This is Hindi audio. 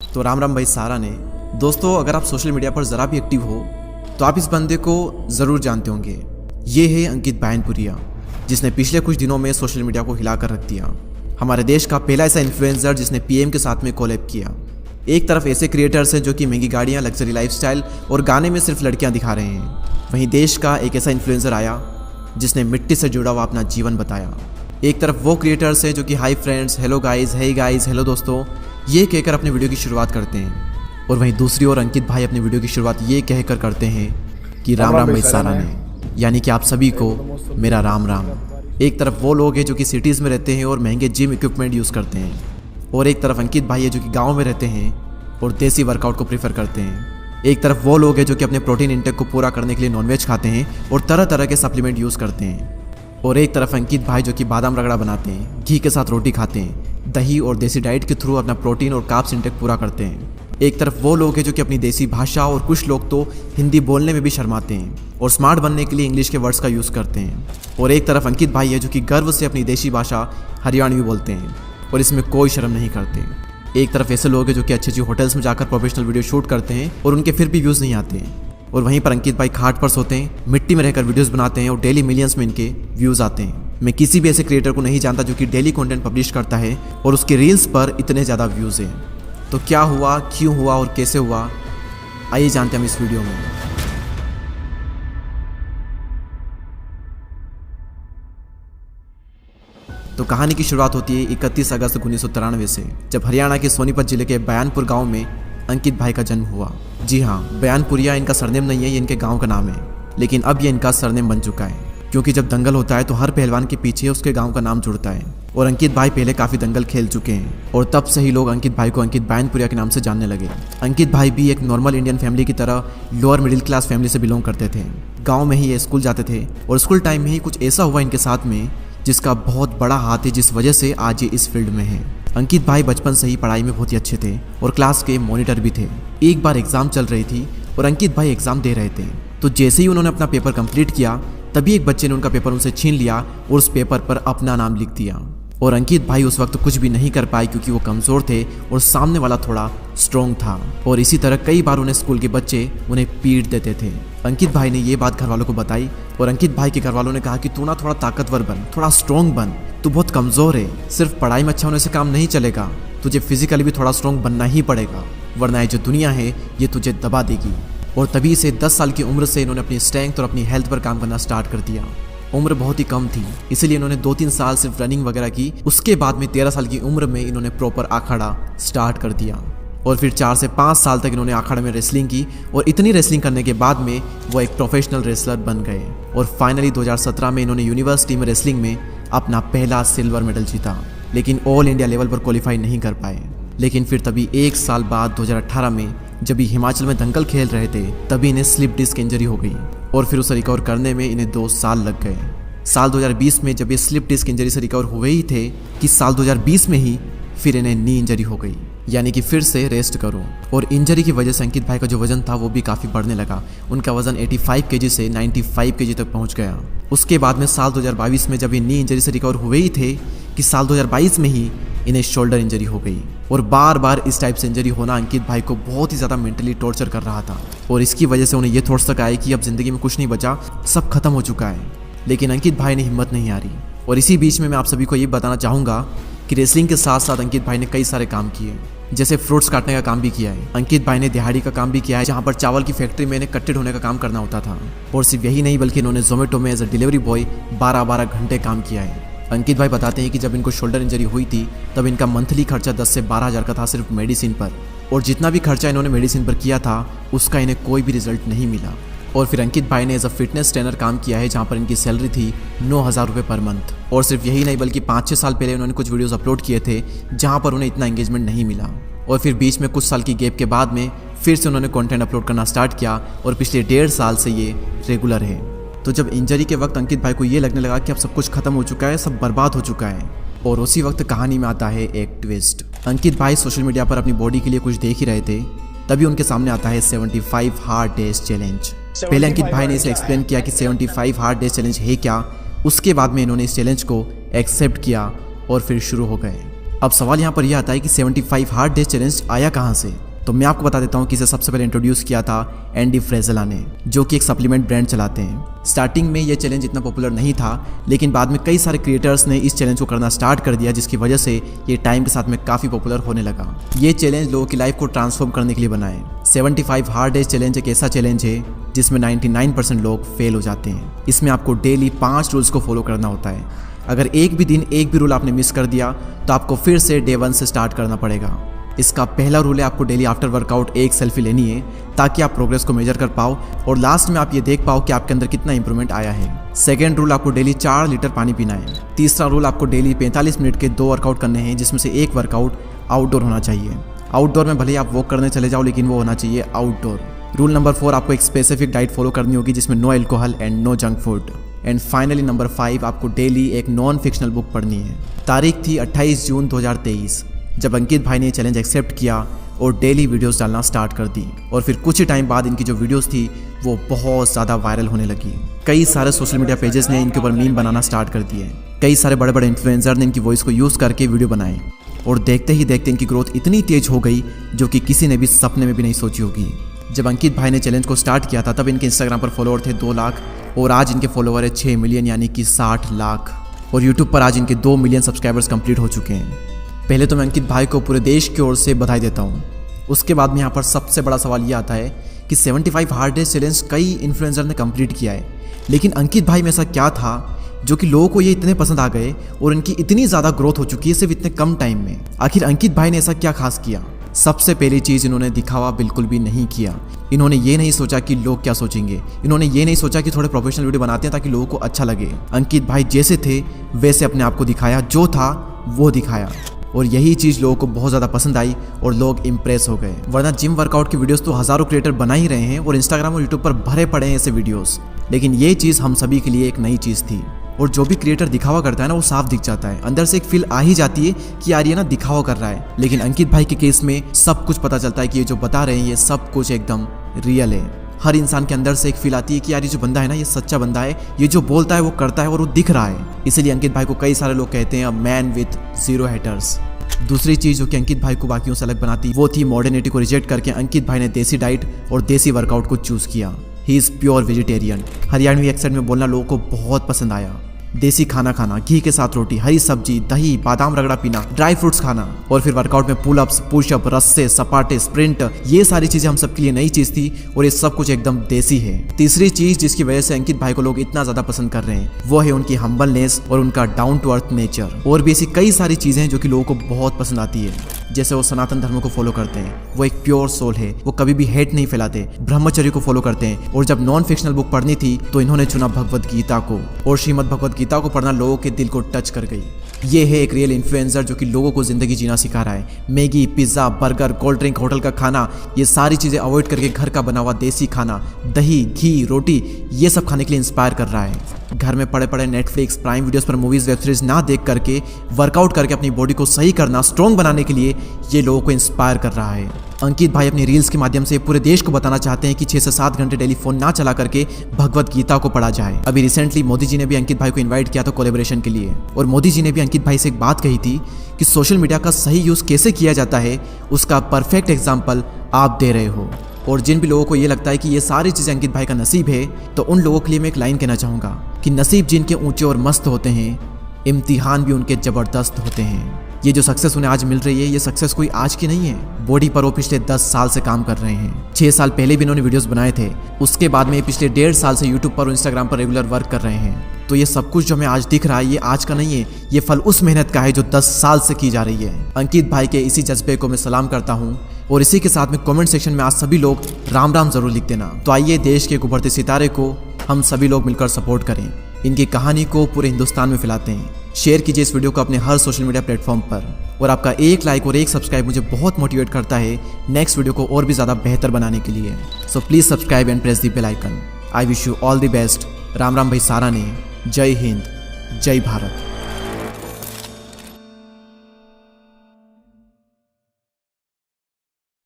तो राम राम भाई सारा ने। दोस्तों, अगर आप सोशल मीडिया पर ज़रा भी एक्टिव हो तो आप इस बंदे को ज़रूर जानते होंगे। ये है अंकित बैनपुरिया, जिसने पिछले कुछ दिनों में सोशल मीडिया को हिला कर रख दिया। हमारे देश का पहला ऐसा इन्फ्लुएंसर जिसने पीएम के साथ में कोलैब किया। एक तरफ ऐसे क्रिएटर्स हैं जो कि महंगी गाड़ियाँ, लग्जरी लाइफस्टाइल और गाने में सिर्फ लड़कियाँ दिखा रहे हैं। वहीं देश का एक ऐसा इन्फ्लुएंसर आया जिसने मिट्टी से जुड़ा हुआ अपना जीवन बताया। एक तरफ वो क्रिएटर्स हैं जो कि hi friends, hello guys, hey guys, hello दोस्तों ये कहकर अपने वीडियो की शुरुआत करते हैं, और वहीं दूसरी ओर अंकित भाई अपनी वीडियो की शुरुआत ये कहकर करते हैं कि राम राम भाई सारा ने, यानी कि आप सभी को मेरा राम राम। एक तरफ वो लोग हैं जो कि सिटीज़ में रहते हैं और महंगे जिम इक्विपमेंट यूज़ करते हैं, और एक तरफ अंकित भाई है जो कि गाँव में रहते हैं और देसी वर्कआउट को प्रीफर करते हैं। एक तरफ वो लोग हैं जो कि अपने प्रोटीन इंटेक को पूरा करने के लिए नॉनवेज खाते हैं और तरह तरह के सप्लीमेंट यूज़ करते हैं, और एक तरफ अंकित भाई जो कि बादाम रगड़ा बनाते हैं, घी के साथ रोटी खाते हैं, दही और देसी डाइट के थ्रू अपना प्रोटीन और कार्ब्स इंटेक पूरा करते हैं। एक तरफ वो लोग हैं जो कि अपनी देसी भाषा, और कुछ लोग तो हिंदी बोलने में भी शर्माते हैं और स्मार्ट बनने के लिए इंग्लिश के वर्ड्स का यूज़ करते हैं, और एक तरफ अंकित भाई है जो कि गर्व से अपनी देसी भाषा हरियाणवी बोलते हैं और इसमें कोई शर्म नहीं करते। एक तरफ ऐसे लोग हैं जो कि अच्छी अच्छी होटल्स में जाकर प्रोफेशनल वीडियो शूट करते हैं और उनके फिर भी व्यूज़ नहीं आते हैं, और वहीं पर अंकित भाई खाट पर सोते हैं, मिट्टी में रहकर वीडियोस बनाते हैं और डेली मिलियंस में इनके व्यूज़ आते हैं। मैं किसी भी ऐसे क्रिएटर को नहीं जानता जो कि डेली कंटेंट पब्लिश करता है और उसके रील्स पर इतने ज़्यादा व्यूज़ हैं। तो क्या हुआ, क्यों हुआ और कैसे हुआ, आइए जानते हैं हम इस वीडियो में। तो कहानी की शुरुआत होती है 31 अगस्त 1993 से, जब हरियाणा के सोनीपत जिले के बयानपुर गांव में अंकित भाई का जन्म हुआ। जी हाँ, बयानपुरिया इनका सरनेम नहीं है, ये इनके गांव का नाम है, लेकिन अब ये इनका सरनेम बन चुका है, क्योंकि जब दंगल होता है तो हर पहलवान के पीछे उसके गांव का नाम जुड़ता है, और अंकित भाई पहले काफ़ी दंगल खेल चुके हैं और तब से ही लोग अंकित भाई को अंकित बैनपुरिया के नाम से जानने लगे। अंकित भाई भी एक नॉर्मल इंडियन फैमिली की तरह लोअर मिडिल क्लास फैमिली से बिलोंग करते थे। गाँव में ही ये स्कूल जाते थे और स्कूल टाइम में ही कुछ ऐसा हुआ इनके साथ में जिसका बहुत बड़ा हाथ है, जिस वजह से आज ये इस फील्ड में है। अंकित भाई बचपन से ही पढ़ाई में बहुत ही अच्छे थे और क्लास के मॉनिटर भी थे। एक बार एग्ज़ाम चल रही थी और अंकित भाई एग्ज़ाम दे रहे थे, तो जैसे ही उन्होंने अपना पेपर कंप्लीट किया तभी एक बच्चे ने उनका पेपर उनसे छीन लिया और उस पेपर पर अपना नाम लिख दिया। और अंकित भाई उस वक्त कुछ भी नहीं कर पाए क्योंकि वो कमज़ोर थे और सामने वाला थोड़ा स्ट्रॉन्ग था, और इसी तरह कई बार उन्हें स्कूल के बच्चे उन्हें पीट देते थे। अंकित भाई ने ये बात घर वालों को बताई और अंकित भाई के घर वालों ने कहा कि तू ना थोड़ा ताकतवर बन, थोड़ा स्ट्रॉन्ग बन, तू बहुत कमज़ोर है, सिर्फ पढ़ाई में अच्छा होने से काम नहीं चलेगा, तुझे फिजिकली भी थोड़ा स्ट्रॉन्ग बनना ही पड़ेगा, वरना ये जो दुनिया है ये तुझे दबा देगी। और तभी से 10 साल की उम्र से इन्होंने अपनी स्ट्रेंथ और अपनी हेल्थ पर काम करना स्टार्ट कर दिया। उम्र बहुत ही कम थी, इसीलिए इन्होंने 2-3 साल सिर्फ रनिंग वगैरह की। उसके बाद में 13 साल की उम्र में इन्होंने प्रॉपर अखाड़ा स्टार्ट कर दिया, और फिर 4 से 5 साल तक इन्होंने अखाड़े में रेसलिंग की, और इतनी रेसलिंग करने के बाद में वो एक प्रोफेशनल रेसलर बन गए। और फाइनली 2017 में इन्होंने यूनिवर्सिटी में रेसलिंग में अपना पहला सिल्वर मेडल जीता, लेकिन ऑल इंडिया लेवल पर क्वालिफाई नहीं कर पाए। लेकिन फिर तभी 1 साल बाद 2018 में जब ये हिमाचल में दंगल खेल रहे थे तभी इन्हें स्लिप डिस्क इंजरी हो गई, और फिर उसे रिकवर करने में इन्हें 2 साल लग गए। साल 2020 में जब ये स्लिप डिस्क इंजरी से रिकवर हुए ही थे कि साल 2020 में ही फिर इन्हें नी इंजरी हो गई, यानी कि फिर से रेस्ट करो। और इंजरी की वजह से अंकित भाई का जो वजन था वो भी काफ़ी बढ़ने लगा। उनका वजन 85 केजी से 95 केजी तक पहुंच गया। उसके बाद में साल 2022 में जब ये नी इंजरी से रिकवर हुए ही थे कि साल 2022 में ही इन्हें शोल्डर इंजरी हो गई, और बार बार इस टाइप से इंजरी होना अंकित भाई को बहुत ही ज़्यादा मेंटली टॉर्चर कर रहा था, और इसकी वजह से उन्हें ये थॉट्स तक आए कि अब ज़िंदगी में कुछ नहीं बचा, सब खत्म हो चुका है। लेकिन अंकित भाई ने हिम्मत नहीं हारी, और इसी बीच में मैं आप सभी को ये बताना चाहूँगा कि रेसलिंग के साथ साथ अंकित भाई ने कई सारे काम किए, जैसे फ्रूट्स काटने का काम भी किया है। अंकित भाई ने दिहाड़ी का काम भी किया है, जहाँ पर चावल की फैक्ट्री में इन्हें कट्टे ढोने का काम करना होता था, और सिर्फ यही नहीं बल्कि इन्होंने जोमेटो में एज अ डिलीवरी बॉय 12-12 घंटे काम किया है। अंकित भाई बताते हैं कि जब इनको शोल्डर इंजरी हुई थी तब इनका मंथली खर्चा 10 से 12 हज़ार का था सिर्फ मेडिसिन पर, और जितना भी खर्चा इन्होंने मेडिसिन पर किया था उसका इन्हें कोई भी रिजल्ट नहीं मिला। और फिर अंकित भाई ने एज अ फिटनेस ट्रेनर काम किया है, जहाँ पर इनकी सैलरी थी 9,000 रुपये पर मंथ। और सिर्फ यही नहीं बल्कि 5-6 साल पहले उन्होंने कुछ वीडियोस अपलोड किए थे जहाँ पर उन्हें इतना एंगेजमेंट नहीं मिला, और फिर बीच में कुछ साल की गैप के बाद में फिर से उन्होंने कंटेंट अपलोड करना स्टार्ट किया, और पिछले 1.5 साल से ये रेगुलर है। तो जब इंजरी के वक्त अंकित भाई को ये लगने लगा कि अब सब कुछ खत्म हो चुका है, सब बर्बाद हो चुका है, और उसी वक्त कहानी में आता है एक ट्विस्ट। अंकित भाई सोशल मीडिया पर अपनी बॉडी के लिए कुछ देख ही रहे थे, तभी उनके सामने आता है 75 हार्ड डेज चैलेंज। पहले अंकित भाई ने इसे एक्सप्लेन किया कि 75 हार्ड डेज चैलेंज है क्या, उसके बाद में इन्होंने इस चैलेंज को एक्सेप्ट किया और फिर शुरू हो गए। अब सवाल यहाँ पर यह आता है कि 75 हार्ड डेज चैलेंज आया कहाँ से। तो मैं आपको बता देता हूँ कि इसे सबसे पहले इंट्रोड्यूस किया था एंडी फ्रेज़ेला ने, जो कि एक सप्लीमेंट ब्रांड चलाते हैं। स्टार्टिंग में ये चैलेंज इतना पॉपुलर नहीं था, लेकिन बाद में कई सारे क्रिएटर्स ने इस चैलेंज को करना स्टार्ट कर दिया, जिसकी वजह से ये टाइम के साथ में काफ़ी पॉपुलर होने लगा। ये चैलेंज लोगों की लाइफ को ट्रांसफॉर्म करने के लिए बना है। 75 हार्ड डेज चैलेंज एक ऐसा चैलेंज है जिसमें 99% लोग फेल हो जाते हैं। इसमें आपको डेली 5 रूल्स को फॉलो करना होता है। अगर एक भी दिन एक भी रूल आपने मिस कर दिया तो आपको फिर से डे 1 से स्टार्ट करना पड़ेगा। इसका पहला रूल है आपको डेली आफ्टर वर्कआउट एक सेल्फी लेनी है, ताकि आप प्रोग्रेस को मेजर कर पाओ और लास्ट में आप ये देख पाओ कि आपके अंदर कितना इंप्रूवमेंट आया है। सेकेंड रूल, आपको डेली 4 लीटर पानी पीना है। तीसरा रूल, आपको डेली 45 मिनट के 2 वर्कआउट करने हैं, जिसमें से एक वर्कआउट आउटडोर होना चाहिए। आउटडोर में भले आप वॉक करने चले जाओ, लेकिन वो होना चाहिए आउटडोर। रूल नंबर 4, आपको एक स्पेसिफिक डाइट फॉलो करनी होगी जिसमें no alcohol and no junk food. And finally number 5, आपको डेली एक नॉन फिक्शनल बुक पढ़नी है। तारीख थी 28 जून 2023 जब अंकित भाई ने चैलेंज एक्सेप्ट किया और डेली वीडियोस डालना स्टार्ट कर दी। और फिर कुछ ही टाइम बाद इनकी जो वीडियोस थी वो बहुत ज़्यादा वायरल होने लगी। कई सारे सोशल मीडिया पेजेस ने इनके ऊपर मीम बनाना स्टार्ट कर दिए। कई सारे बड़े बड़े इन्फ्लुएंसर ने इनकी वॉइस को यूज़ करके वीडियो बनाए और देखते ही देखते इनकी ग्रोथ इतनी तेज हो गई जो कि किसी ने भी सपने में भी नहीं सोची होगी। जब अंकित भाई ने चैलेंज को स्टार्ट किया था तब इनके इंस्टाग्राम पर फॉलोअर थे 2 लाख और आज इनके फॉलोअर है 6 मिलियन, यानी कि 60 लाख। और यूट्यूब पर आज इनके 2 मिलियन सब्सक्राइबर्स कंप्लीट हो चुके हैं। पहले तो मैं अंकित भाई को पूरे देश की ओर से बधाई देता हूँ। उसके बाद में यहाँ पर सबसे बड़ा सवाल ये आता है कि 75 हार्ड डेज चैलेंज कई इन्फ्लुएंसर ने कंप्लीट किया है, लेकिन अंकित भाई में ऐसा क्या था जो कि लोगों को ये इतने पसंद आ गए और इनकी इतनी ज़्यादा ग्रोथ हो चुकी है सिर्फ इतने कम टाइम में। आखिर अंकित भाई ने ऐसा क्या खास किया? सबसे पहली चीज़, इन्होंने दिखावा बिल्कुल भी नहीं किया। इन्होंने ये नहीं सोचा कि लोग क्या सोचेंगे। इन्होंने ये नहीं सोचा कि थोड़े प्रोफेशनल वीडियो बनाते हैं ताकि लोगों को अच्छा लगे। अंकित भाई जैसे थे वैसे अपने आप को दिखाया, जो था वो दिखाया और यही चीज़ लोगों को बहुत ज़्यादा पसंद आई और लोग इम्प्रेस हो गए। वरना जिम वर्कआउट की वीडियोस तो हज़ारों क्रिएटर बना ही रहे हैं और इंस्टाग्राम और यूट्यूब पर भरे पड़े हैं ऐसे वीडियोस, लेकिन ये चीज़ हम सभी के लिए एक नई चीज़ थी। और जो भी क्रिएटर दिखावा करता है ना, वो साफ दिख जाता है। अंदर से एक फील आ ही जाती है कि यार ये ना दिखावा कर रहा है। लेकिन अंकित भाई के केस में सब कुछ पता चलता है कि ये जो बता रहे हैं ये सब कुछ एकदम रियल है। हर इंसान के अंदर से एक फील आती है कि यार ये जो बंदा है ना, ये सच्चा बंदा है, ये जो बोलता है वो करता है और वो दिख रहा है। इसीलिए अंकित भाई को कई सारे लोग कहते हैं अ मैन विथ 0 हेटर्स। दूसरी चीज़ जो कि अंकित भाई को बाकियों से अलग बनाती वो थी मॉडर्निटी को रिजेक्ट करके अंकित भाई ने देसी डाइट और देसी वर्कआउट को चूज़ किया। He is pure vegetarian. Haryanvi accent में बोलना लोगों को बहुत पसंद आया। देसी खाना खाना, घी के साथ रोटी, हरी सब्जी, दही, बादाम रगड़ा पीना, ड्राई फ्रूट्स खाना और फिर वर्कआउट में पुलअप्स, पुशअप, रस्से, सपाटे, स्प्रिंट, ये सारी चीजें हम सबके लिए नई चीज थी और ये सब कुछ एकदम देसी है। तीसरी चीज जिसकी वजह से अंकित भाई को लोग इतना ज्यादा पसंद कर रहे हैं वो है उनकी हम्बलनेस और उनका डाउन टू अर्थ नेचर। और भी ऐसी कई सारी चीजें हैं जो कि लोगों को बहुत पसंद आती है। जैसे वो सनातन धर्म को फॉलो करते हैं, वो एक प्योर सोल है, वो कभी भी हेट नहीं फैलाते, ब्रह्मचर्य को फॉलो करते हैं। और जब नॉन फिक्शनल बुक पढ़नी थी तो इन्होंने चुना भगवत गीता को और श्रीमद् भगवत गीता को पढ़ना लोगों के दिल को टच कर गई। ये है एक रियल इन्फ्लुएंसर जो कि लोगों को जिंदगी जीना सिखा रहा है। Maggi, pizza, burger, cold drink, hotel का खाना, ये सारी चीजें अवॉइड करके घर का बना हुआ देसी खाना, दही, घी, रोटी, ये सब खाने के लिए इंस्पायर कर रहा है। घर में पड़े पड़े नेटफ्लिक्स, प्राइम वीडियोस पर मूवीज, वेब सीरीज ना देख करके वर्कआउट करके अपनी बॉडी को सही करना, स्ट्रॉन्ग बनाने के लिए ये लोगों को इंस्पायर कर रहा है। अंकित भाई अपनी रील्स के माध्यम से पूरे देश को बताना चाहते हैं कि 6 से 7 घंटे डेली फोन ना चला करके भगवत गीता को पढ़ा जाए। अभी रिसेंटली मोदी जी ने भी अंकित भाई को इनवाइट किया था कोलैबोरेशन के लिए और मोदी जी ने भी अंकित भाई से एक बात कही थी कि सोशल मीडिया का सही यूज कैसे किया जाता है उसका परफेक्ट एग्जाम्पल आप दे रहे हो। और जिन भी लोगों को ये लगता है कि ये सारी चीज़ें अंकित भाई का नसीब है, तो उन लोगों के लिए मैं एक लाइन कहना चाहूँगा कि नसीब जिनके ऊंचे और मस्त होते हैं, इम्तिहान भी उनके ज़बरदस्त होते हैं। ये जो सक्सेस उन्हें आज मिल रही है, ये सक्सेस कोई आज की नहीं है। बॉडी पर वो पिछले 10 साल से काम कर रहे हैं। 6 साल पहले भी इन्होंने वीडियोस बनाए थे, उसके बाद में पिछले 1.5 साल से यूट्यूब पर और इंस्टाग्राम पर रेगुलर वर्क कर रहे हैं। तो ये सब कुछ जो हमें आज दिख रहा है, ये आज का नहीं है, ये फल उस मेहनत का है जो 10 साल से की जा रही है। अंकित भाई के इसी जज्बे को मैं सलाम करता हूँ और इसी के साथ में कमेंट सेक्शन में आज सभी लोग राम राम जरूर लिख देना। तो आइए देश के उभरते सितारे को हम सभी लोग मिलकर सपोर्ट करें, इनकी कहानी को पूरे हिंदुस्तान में फैलाते हैं। शेयर कीजिए इस वीडियो को अपने हर सोशल मीडिया प्लेटफॉर्म पर और आपका एक लाइक और एक सब्सक्राइब मुझे बहुत मोटिवेट करता है नेक्स्ट वीडियो को और भी ज़्यादा बेहतर बनाने के लिए। So please subscribe and press the bell icon. I wish you all the best. Ram Ram भाई सारा ने। जय हिंद, जय भारत।